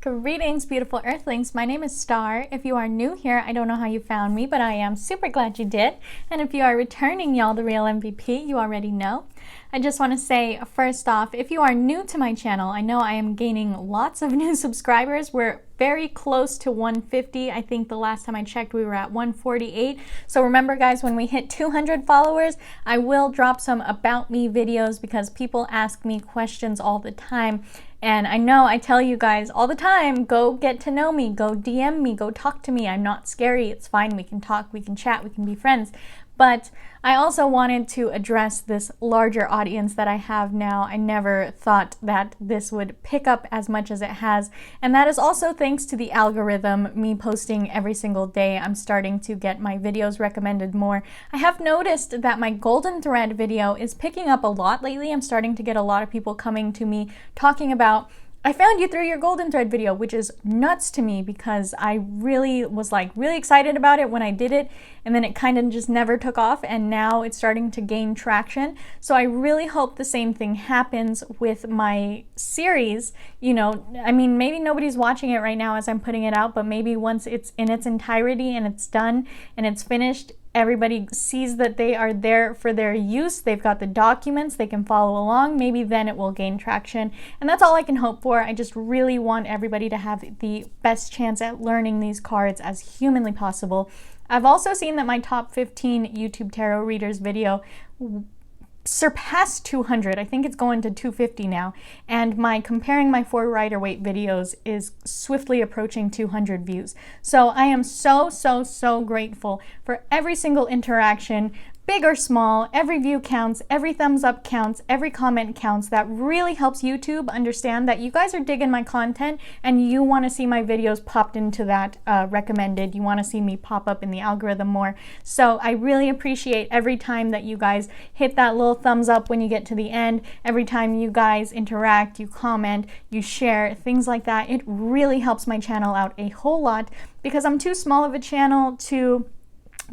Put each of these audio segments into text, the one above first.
Greetings, beautiful earthlings. My name is Star. If you are new here, I don't know how you found me, but I am super glad you did. And if you are returning, y'all, the real MVP, you already know. I just want to say, first off, if you are new to my channel, I know I am gaining lots of new subscribers. We're very close to 150. I think the last time I checked, we were at 148. So remember, guys, when we hit 200 followers, I will drop some about me videos because people ask me questions all the time. And I know I tell you guys all the time, go get to know me, go DM me, go talk to me. I'm not scary. It's fine. We can talk, we can chat, we can be friends. But I also wanted to address this larger audience that I have now. I never thought that this would pick up as much as it has. And that is also thanks to the algorithm, me posting every single day. I'm starting to get my videos recommended more. I have noticed that my golden thread video is picking up a lot lately. I'm starting to get a lot of people coming to me talking about, I found you through your golden thread video, which is nuts to me because I really was really excited about it when I did it, and then it kind of just never took off, and now it's starting to gain traction. So I really hope the same thing happens with my series. You know, I mean, maybe nobody's watching it right now as I'm putting it out, but maybe once it's in its entirety and it's done and it's finished, everybody sees that they are there for their use. They've got the documents, they can follow along. Maybe then it will gain traction. And that's all I can hope for. I just really want everybody to have the best chance at learning these cards as humanly possible. I've also seen that my top 15 YouTube tarot readers video surpassed 200. I think it's going to 250 now, and my comparing my 4 Rider Waite videos is swiftly approaching 200 views. So I am so grateful for every single interaction, big or small. Every view counts, every thumbs up counts, every comment counts. That really helps YouTube understand that you guys are digging my content and you want to see my videos popped into that recommended. You want to see me pop up in the algorithm more. So I really appreciate every time that you guys hit that little thumbs up when you get to the end. Every time you guys interact, you comment, you share, things like that. It really helps my channel out a whole lot because I'm too small of a channel to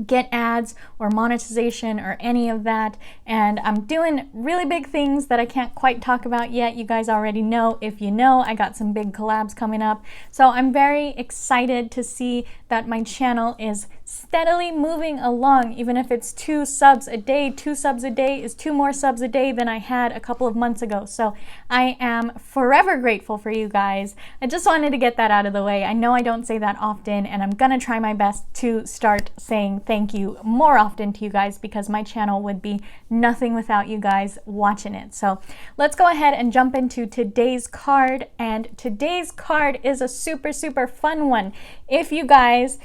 get ads or monetization or any of that, and I'm doing really big things that I can't quite talk about yet. You guys already know. If you know, I got some big collabs coming up, so I'm very excited to see that my channel is steadily moving along. Even if it's 2 subs a day, 2 subs a day is 2 more subs a day than I had a couple of months ago. So I am forever grateful for you guys. I just wanted to get that out of the way. I know I don't say that often, and I'm gonna try my best to start saying thank you more often to you guys because my channel would be nothing without you guys watching it. So let's go ahead and jump into today's card, and today's card is a super fun one. If you guys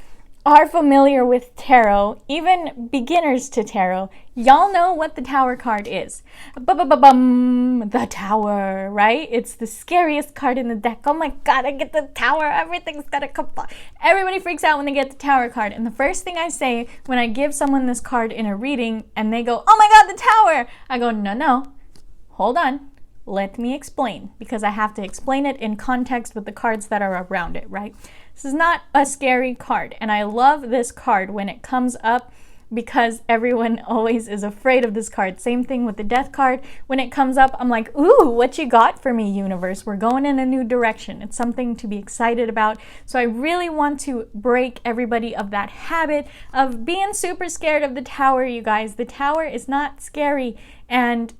are familiar with tarot, even beginners to tarot, y'all know what the Tower card is. The Tower, right? It's the scariest card in the deck. Oh my god, I get the Tower, everything's gonna come. Everybody freaks out when they get the Tower card, and the first thing I say when I give someone this card in a reading and they go, oh my god, the Tower, I go, no, hold on. Let me explain, because I have to explain it in context with the cards that are around it, right? This is not a scary card, and I love this card when it comes up because everyone always is afraid of this card. Same thing with the Death card. When it comes up, I'm like, ooh, what you got for me, universe? We're going in a new direction. It's something to be excited about. So I really want to break everybody of that habit of being super scared of the Tower, you guys. The Tower is not scary, and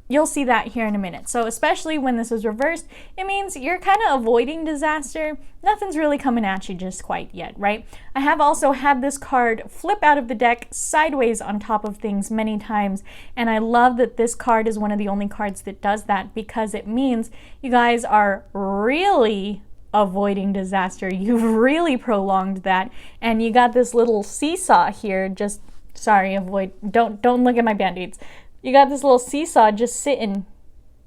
you'll see that here in a minute. So especially when this is reversed, it means you're kind of avoiding disaster. Nothing's really coming at you just quite yet, right? I have also had this card flip out of the deck sideways on top of things many times, and I love that this card is one of the only cards that does that because it means you guys are really avoiding disaster. You've really prolonged that, and you got this little seesaw here. Just, sorry, don't look at my band-aids. You got this little seesaw just sitting.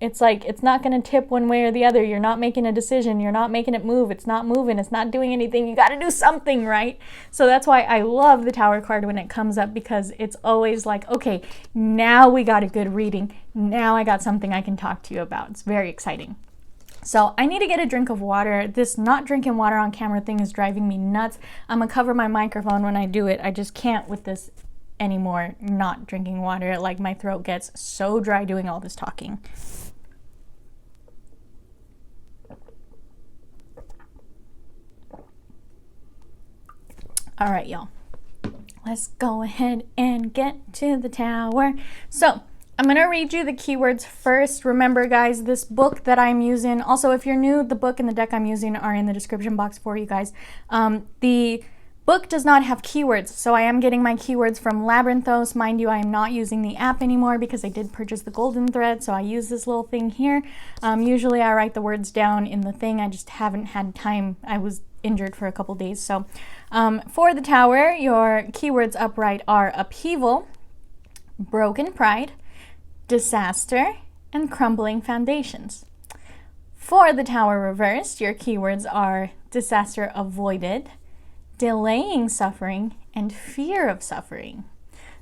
It's like, it's not going to tip one way or the other. You're not making a decision. You're not making it move. It's not moving. It's not doing anything. You got to do something, right? So that's why I love the Tower card when it comes up, because it's always like, okay, now we got a good reading. Now I got something I can talk to you about. It's very exciting. So I need to get a drink of water. This not drinking water on camera thing is driving me nuts. I'm going to cover my microphone when I do it. I just can't with this anymore, not drinking water. Like, my throat gets so dry doing all this talking. All right, y'all. Let's go ahead and get to the tower. So I'm going to read you the keywords first. Remember, guys, this book that I'm using, also, if you're new, the book and the deck I'm using are in the description box for you guys. The book does not have keywords, so I am getting my keywords from Labyrinthos. Mind you, I am not using the app anymore because I did purchase the golden thread, so I use this little thing here. Usually I write the words down in the thing. I just haven't had time. I was injured for a couple days. So for the tower, your keywords upright are upheaval, broken pride, disaster, and crumbling foundations. For the tower reversed, your keywords are disaster avoided, delaying suffering, and fear of suffering.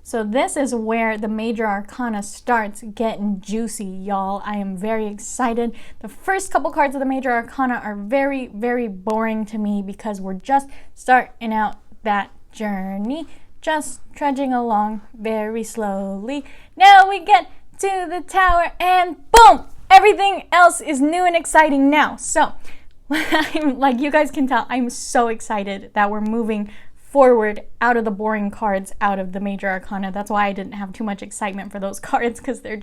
So this is where the major arcana starts getting juicy, y'all. I am very excited. The first couple cards of the major arcana are very, very boring to me because we're just starting out that journey, just trudging along very slowly. Now we get to the tower and boom! Everything else is new and exciting now. So like you guys can tell, I'm so excited that we're moving forward out of the boring cards, out of the major arcana. That's why I didn't have too much excitement for those cards, because they're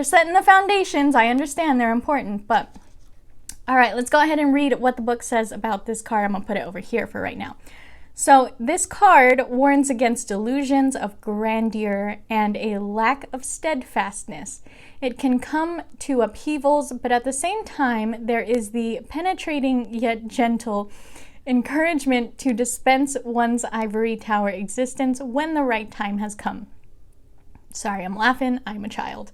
setting the foundations. I understand they're important, but all right, let's go ahead and read what the book says about this card. I'm gonna put it over here for right now. So this card warns against delusions of grandeur and a lack of steadfastness. It can come to upheavals, but at the same time, there is the penetrating yet gentle encouragement to dispense one's ivory tower existence when the right time has come. Sorry, I'm laughing. I'm a child.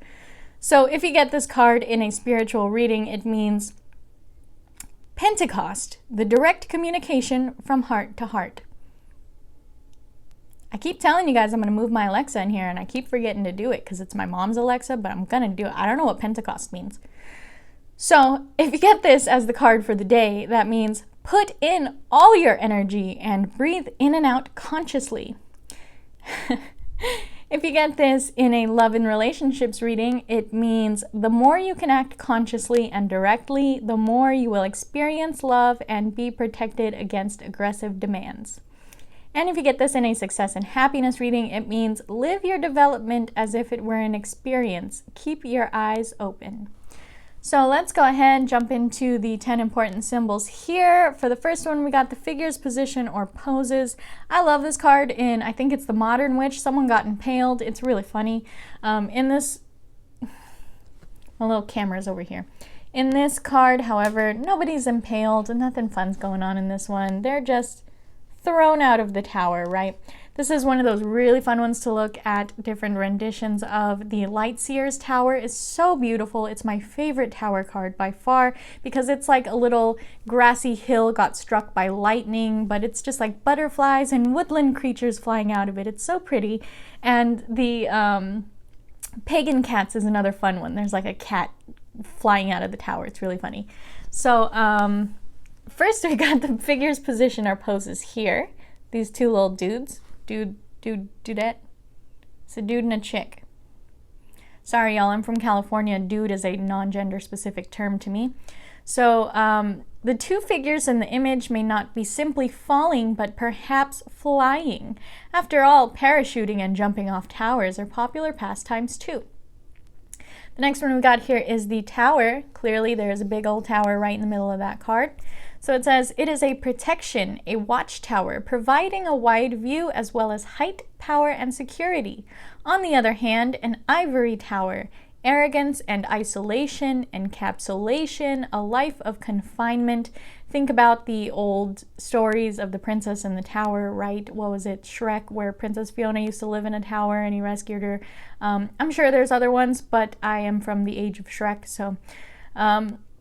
So if you get this card in a spiritual reading, it means Pentecost, the direct communication from heart to heart. I keep telling you guys I'm going to move my Alexa in here, and I keep forgetting to do it because it's my mom's Alexa, but I'm going to do it. I don't know what Pentecost means. So if you get this as the card for the day, that means put in all your energy and breathe in and out consciously. If you get this in a love and relationships reading, it means the more you can act consciously and directly, the more you will experience love and be protected against aggressive demands. And if you get this in a success and happiness reading, it means live your development as if it were an experience. Keep your eyes open. So let's go ahead and jump into the 10 important symbols here. For the first one, we got the figures, position, or poses. I love this card in, I think it's the Modern Witch. Someone got impaled. It's really funny. In this, my little camera's over here. In this card, however, nobody's impaled. Nothing fun's going on in this one. They're just thrown out of the tower, right? This is one of those really fun ones to look at different renditions of. The Lightseer's Tower is so beautiful. It's my favorite tower card by far because it's like a little grassy hill got struck by lightning, but it's just like butterflies and woodland creatures flying out of it. It's so pretty. And the Pagan Cats is another fun one. There's like a cat flying out of the tower. It's really funny. So first we got the figures, position, or poses here. These two little dudes. Dudette. It's a dude and a chick. Sorry, y'all, I'm from California. Dude is a non-gender specific term to me. So the two figures in the image may not be simply falling, but perhaps flying. After all, parachuting and jumping off towers are popular pastimes too. The next one we got here is the tower. Clearly, there's a big old tower right in the middle of that card. So it says, it is a protection, a watchtower, providing a wide view as well as height, power, and security. On the other hand, an ivory tower, arrogance and isolation, encapsulation, a life of confinement. Think about the old stories of the princess in the tower, right? What was it, Shrek, where Princess Fiona used to live in a tower and he rescued her. I'm sure there's other ones, but I am from the age of Shrek, so...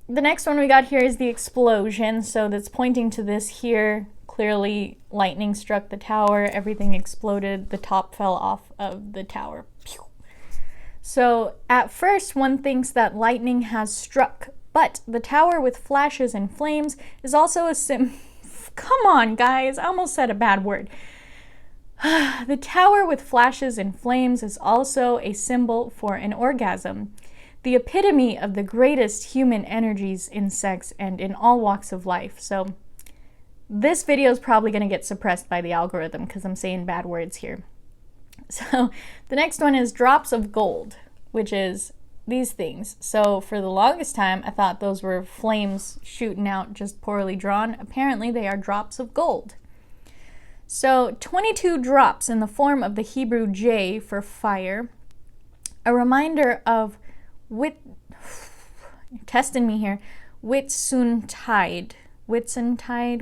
The next one we got here is the explosion, so that's pointing to this here. Clearly, lightning struck the tower, everything exploded, the top fell off of the tower. Pew. So at first, one thinks that lightning has struck, but the tower with flashes and flames is also a Come on, guys, I almost said a bad word. The tower with flashes and flames is also a symbol for an orgasm. The epitome of the greatest human energies in sex and in all walks of life. So This video is probably going to get suppressed by the algorithm because I'm saying bad words here. So the next one is drops of gold, which is these things. So for the longest time, I thought those were flames shooting out, just poorly drawn. Apparently they are drops of gold. So 22 drops in the form of the Hebrew J for fire. A reminder of testing me here, Whitsuntide, the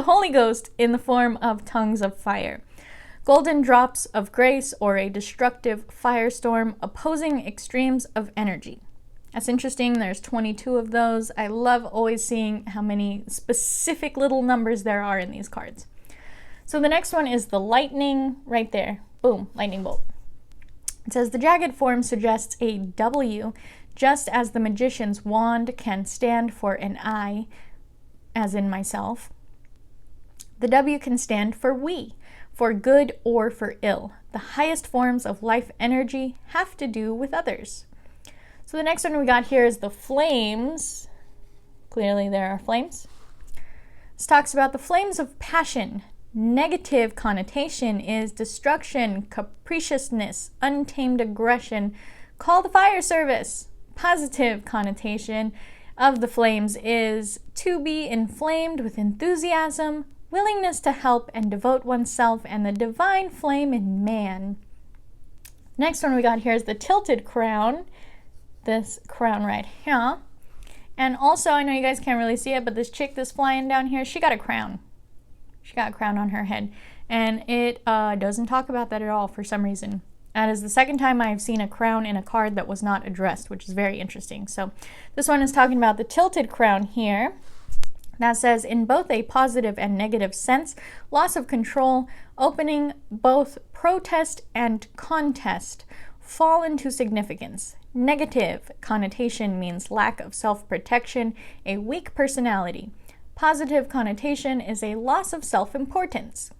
Holy Ghost in the form of tongues of fire. Golden drops of grace, or a destructive firestorm opposing extremes of energy. That's interesting. There's 22 of those. I love always seeing how many specific little numbers there are in these cards. So the next one is the lightning right there. Boom, lightning bolt. It says the jagged form suggests a W, just as the magician's wand can stand for an I, as in myself. The W can stand for we, for good or for ill. The highest forms of life energy have to do with others. So the next one we got here is the flames. Clearly there are flames. This talks about the flames of passion. Negative connotation is destruction, capriciousness, untamed aggression. Call the fire service. Positive connotation of the flames is to be inflamed with enthusiasm, willingness to help and devote oneself, and the divine flame in man. Next one we got here is the tilted crown. This crown right here. And also, I know you guys can't really see it, but this chick that's flying down here, she got a crown. She got a crown on her head. And it doesn't talk about that at all for some reason. That is the second time I've seen a crown in a card that was not addressed, which is very interesting. So this one is talking about the tilted crown here. That says, in both a positive and negative sense, loss of control, opening both protest and contest, fall into significance. Negative connotation means lack of self-protection, a weak personality. Positive connotation is a loss of self-importance.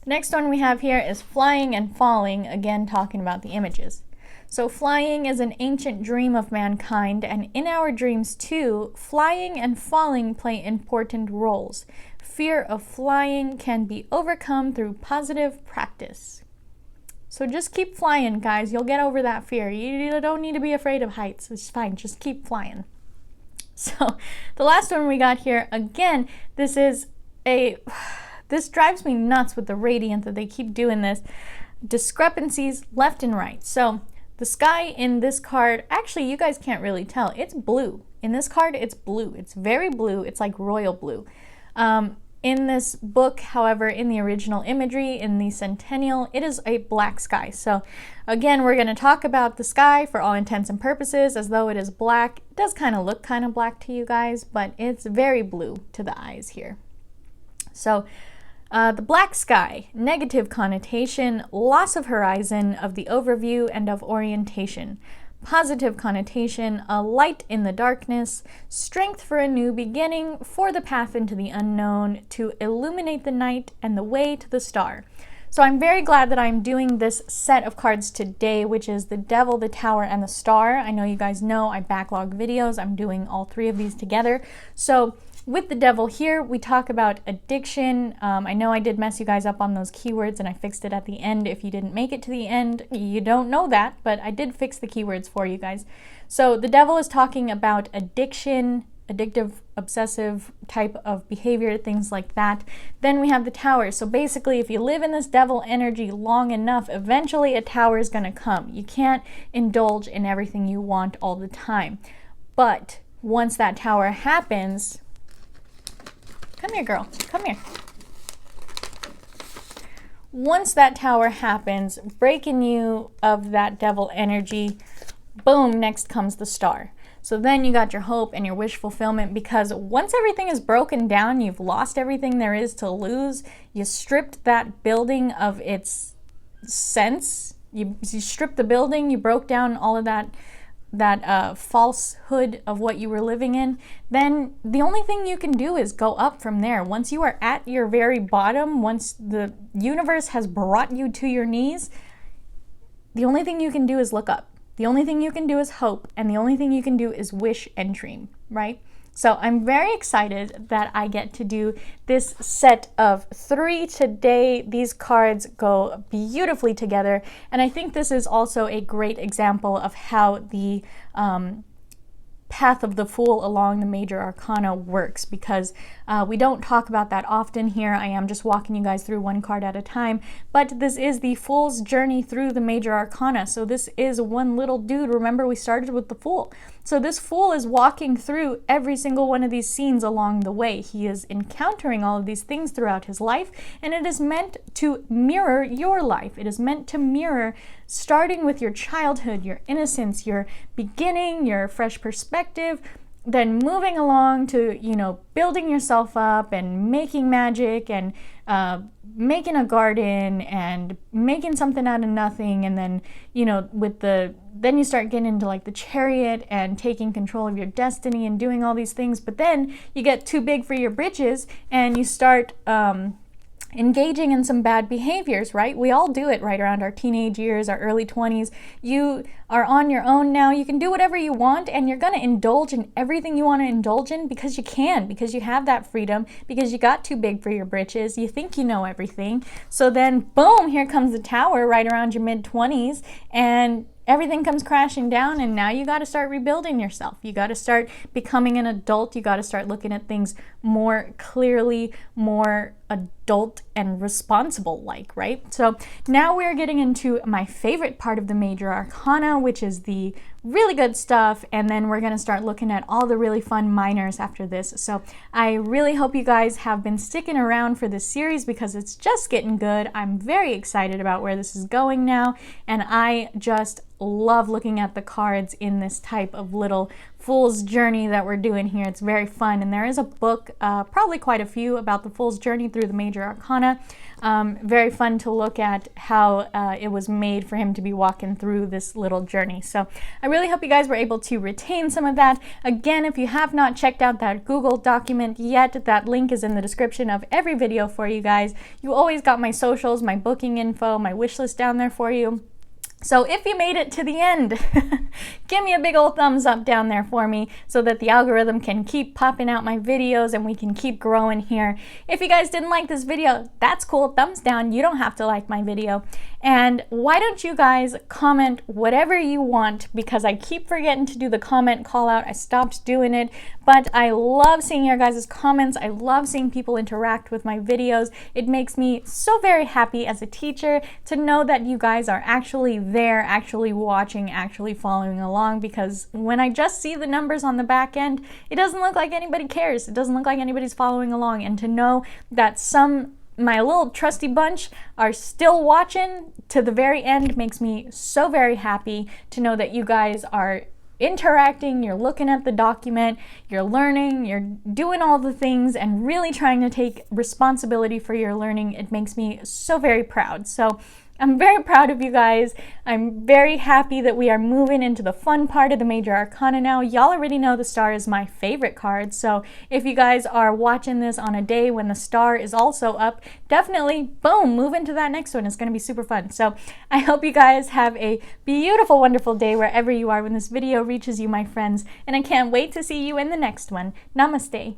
The next one we have here is flying and falling, again talking about the images. So flying is an ancient dream of mankind, and in our dreams too, flying and falling play important roles. Fear of flying can be overcome through positive practice. So just keep flying, guys. You'll get over that fear. You don't need to be afraid of heights. It's fine. Just keep flying. So the last one we got here, again, this drives me nuts with the radiant that they keep doing this. Discrepancies left and right. So the sky in this card, actually you guys can't really tell. It's blue. In this card, it's blue. It's very blue. It's like royal blue. In this book, however, in the original imagery, in the Centennial, it is a black sky. So again, we're going to talk about the sky for all intents and purposes as though it is black. It does kind of look kind of black to you guys, but it's very blue to the eyes here. So the black sky, negative connotation, loss of horizon, of the overview, and of orientation. Positive connotation, a light in the darkness, strength for a new beginning, for the path into the unknown, to illuminate the night and the way to the star. So I'm very glad that I'm doing this set of cards today, which is the Devil, the Tower, and the Star. I know you guys know I backlog videos. I'm doing all three of these together. So with the Devil here, we talk about addiction. I know I did mess you guys up on those keywords and I fixed it at the end. If you didn't make it to the end, you don't know that, but I did fix the keywords for you guys. So the Devil is talking about addiction, addictive, obsessive type of behavior, things like that. Then we have the Tower. So basically, if you live in this Devil energy long enough, eventually a tower is going to come. You can't indulge in everything you want all the time. But once that tower happens, come here, girl. Come here. Once that tower happens, breaking you of that devil energy, boom, next comes the star. So then you got your hope and your wish fulfillment, because once everything is broken down, you've lost everything there is to lose. You stripped that building of its sense. You stripped the building, you broke down all of that falsehood of what you were living in. Then the only thing you can do is go up from there. Once you are at your very bottom, once the universe has brought you to your knees, the only thing you can do is look up. The only thing you can do is hope, and the only thing you can do is wish and dream, right? So I'm very excited that I get to do this set of 3 today. These cards go beautifully together, and I think this is also a great example of how the path of the Fool along the major arcana works, because we don't talk about that often here. I am just walking you guys through one card at a time, but this is the Fool's journey through the major arcana. So this is one little dude. Remember, we started with the Fool. So this Fool is walking through every single one of these scenes along the way. He is encountering all of these things throughout his life, and it is meant to mirror your life. It is meant to mirror, starting with your childhood, your innocence, your beginning, your fresh perspective, then moving along to, you know, building yourself up and making magic and making a garden and making something out of nothing. And then, you know, then you start getting into like the Chariot and taking control of your destiny and doing all these things. But then you get too big for your britches and you start engaging in some bad behaviors, right? We all do it right around our teenage years, our early 20s. You are on your own now. You can do whatever you want, and you're going to indulge in everything you want to indulge in because you can, because you have that freedom, because you got too big for your britches. You think you know everything. So then, boom, here comes the tower right around your mid-20s, and everything comes crashing down, and now you got to start rebuilding yourself. You got to start becoming an adult. You got to start looking at things more clearly, more adult and responsible like, right? So now we're getting into my favorite part of the major arcana, which is the really good stuff, and then we're going to start looking at all the really fun minors after this. So I really hope you guys have been sticking around for this series because it's just getting good. I'm very excited about where this is going now, and I just love looking at the cards in this type of little Fool's journey that we're doing here. It's very fun, and there is a book, probably quite a few, about the Fool's journey through the major arcana. Very fun to look at how it was made for him to be walking through this little journey. So I really hope you guys were able to retain some of that. Again, if you have not checked out that Google document yet, that link is in the description of every video for you guys. You always got my socials, my booking info, my wish list down there for you. So if you made it to the end, give me a big old thumbs up down there for me so that the algorithm can keep popping out my videos and we can keep growing here. If you guys didn't like this video, that's cool. Thumbs down. You don't have to like my video. And why don't you guys comment whatever you want, because I keep forgetting to do the comment call out. I stopped doing it, but I love seeing your guys' comments. I love seeing people interact with my videos. It makes me so very happy as a teacher to know that you guys are actually there, actually watching, actually following along, because when I just see the numbers on the back end, it doesn't look like anybody cares. It doesn't look like anybody's following along. And to know that my little trusty bunch are still watching to the very end makes me so very happy to know that you guys are interacting, you're looking at the document, you're learning, you're doing all the things and really trying to take responsibility for your learning. It makes me so very proud. So I'm very proud of you guys. I'm very happy that we are moving into the fun part of the major arcana now. Y'all already know the star is my favorite card, so if you guys are watching this on a day when the star is also up, definitely, boom, move into that next one. It's going to be super fun. So I hope you guys have a beautiful, wonderful day wherever you are when this video reaches you, my friends, and I can't wait to see you in the next one. Namaste.